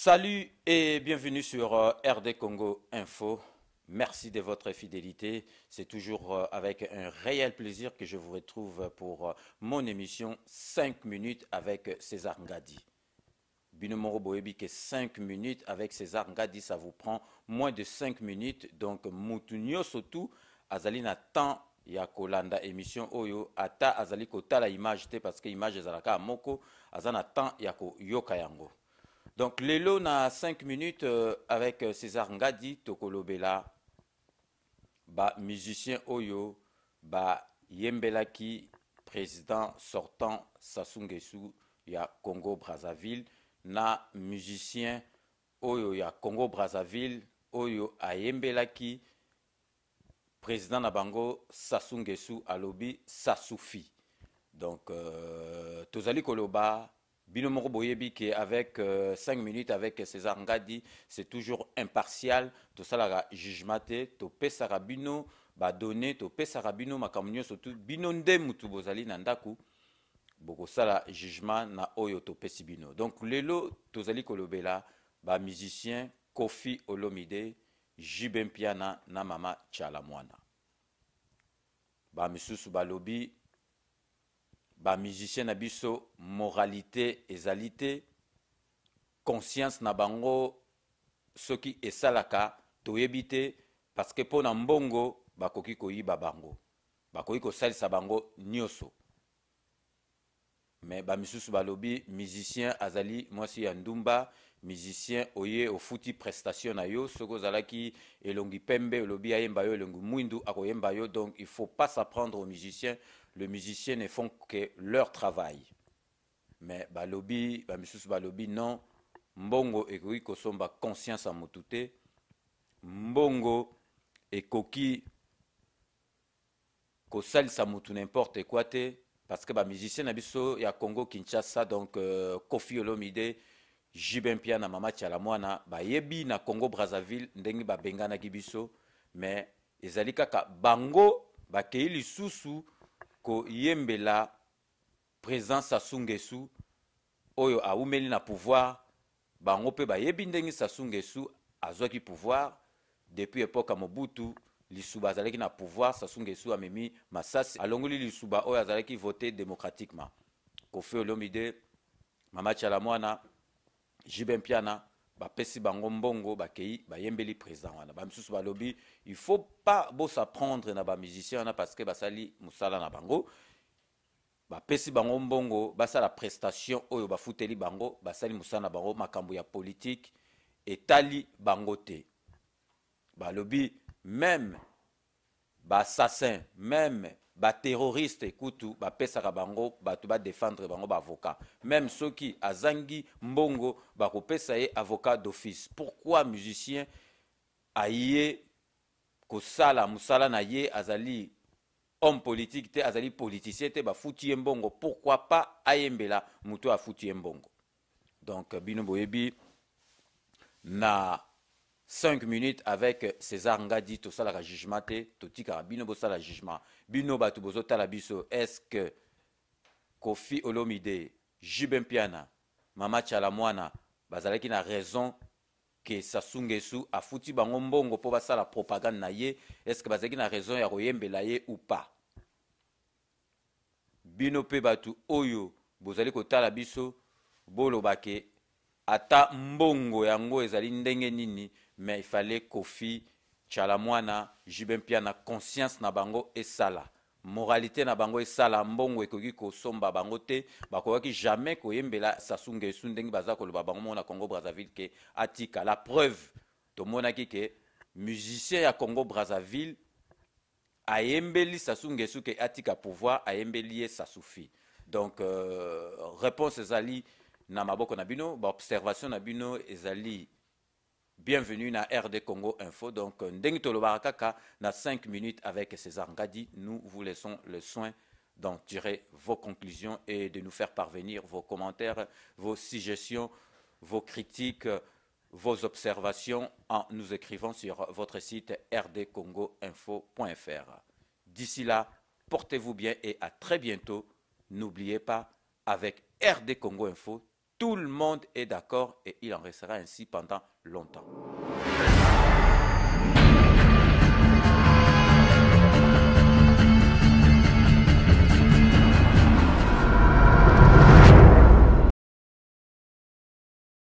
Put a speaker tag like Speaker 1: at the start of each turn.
Speaker 1: Salut et bienvenue sur RD Congo Info. Merci de votre fidélité. C'est toujours avec un réel plaisir que je vous retrouve pour mon émission 5 minutes avec César Ngadi. Binomoro Boebi que 5 minutes avec César Ngadi, ça vous prend moins de 5 minutes. Donc, Moutunyo Sotou, Azali na temps ya kolanda émission Oyo, ata Azali kota la image te parce que image ezalaka amoko, azana temps ya ko yoka yango. Donc, Lelo na 5 minutes avec César Ngadi, Tokolobela, ba musicien Oyo, ba Yembelaki, président sortant Sassou Nguesso, ya Congo Brazzaville, na musicien Oyo ya Congo Brazzaville, Oyo a Yembelaki, président na bango Sassou Nguesso, alobi Sassoufi. Donc, Tozali Koloba, Binomoro Boyebi qui est avec 5 minutes avec César Ngadi, c'est toujours impartial. Tout ça la jugement to pesara bino ba donné to pesara bino makamunyo surtout bino nde mutu bozali nandaku boko sala jugement na oyo to pesi bino. Donc lelo tozali kolobela ba musicien Koffi Olomide, Jibin Piana na mama Chalamwana. Ba misusu balobi ba musicien na biso moralité ezalité conscience na bango soki esalaka toyebite parce que pona mbongo bakoki koyiba bango bakoki kosalisa bango nyoso mais ba misusu balobi musicien azali mwasi ya ndumba musicien oye ofuti prestation na yo soko zalaki elongi pembe olobi ayemba yo elongi mwindu akoyemba yo. Donc il faut pas s'apprendre aux musiciens. Les musiciens ne font que leur travail. Mais balobi, bamisusu balobi non, mbongo ekoki kosomba conscience à motute, mbongo ekoki kosalisa mutu n'importe quoi te, parce que ba musicien na biso ya Congo Kinshasa, donc Koffi Olomide, Jibin Piana, mama Chalamwana, ba yebi na Congo Brazzaville ndenge ba bengana ki biso, mais ezali kaka bango ba kei lisusu ko yembela présence Sassou Nguesso oyo aumeli na pouvoir bango pe ba yebi ndenge Sassou Nguesso azwaki pouvoir depuis époque Mobutu lisuba azalaki na pouvoir. Sassou Nguesso amemi masasi alongoli lisuba oyo azalaki voté démocratiquement. Koffi Olomide, mama Chalamwana, Jibin Piana bapesi bango mbongo bakei bayembeli président wana. Bamisusu balobi il faut pas bo s'apprendre na ba musicien wana parce que basali musala na bango bapesi bango mbongo basala prestation oyo bafuteli bango basali musala na bango makambo ya politique etali bango te. Balobi même ba assassin même ba terroriste kutu ba pesaka bango batu ba défendre bango ba avocat, même ceux qui azangi mbongo ba ko pesa ye avocat d'office. Pourquoi musicien aye ko sala musala na ye azali homme politique te azali politicien te ba futi mbongo? Pourquoi pas ayembela muto a futi mbongo? Donc bino boyebi na 5 minutes avec César Ngadi, tout ça la jugement te, tout tika bino bosa la jugement. Bino batu bozota la biso, est-ce que Koffi Olomide, Jibin Piana, mama Chalamwana, bazalaki na raison que Sassou Nguesso a fouti bango mbongo po basa la propagande na ye? Est-ce que bazalaki na raison ya koyembela ye ou pas? Bino pe batu oyo bozali kotala biso bolobake ata mbongo yango ezali ndenge nini, mais il fallait Koffi Chalamwana, Jibin Piana conscience na bango esala, moralité na bango esala, mbongo ekoki kosomba bango te, bakoki jamais koyembela Sassou Nguesso ndenge baza koloba bango mona Congo Brazzaville ke atika. La preuve tomonaki ke musicien ya Congo Brazzaville ayembeli Sassou Nguesso ke atika pouvoir, ayembeli ye Sassoufi. Donc réponse ezali na maboko na bino, ba observation na bino ezali bienvenue na RD Congo Info. Donc ndenge tolobaka kaka na 5 minutes avec César Ngadi, nous vous laissons le soin d'en tirer vos conclusions et de nous faire parvenir vos commentaires, vos suggestions, vos critiques, vos observations en nous écrivant sur votre site rdcongoinfo.fr. D'ici là, portez-vous bien et à très bientôt. N'oubliez pas, avec RD Congo Info, Tout le monde est d'accord et il en restera ainsi pendant longtemps.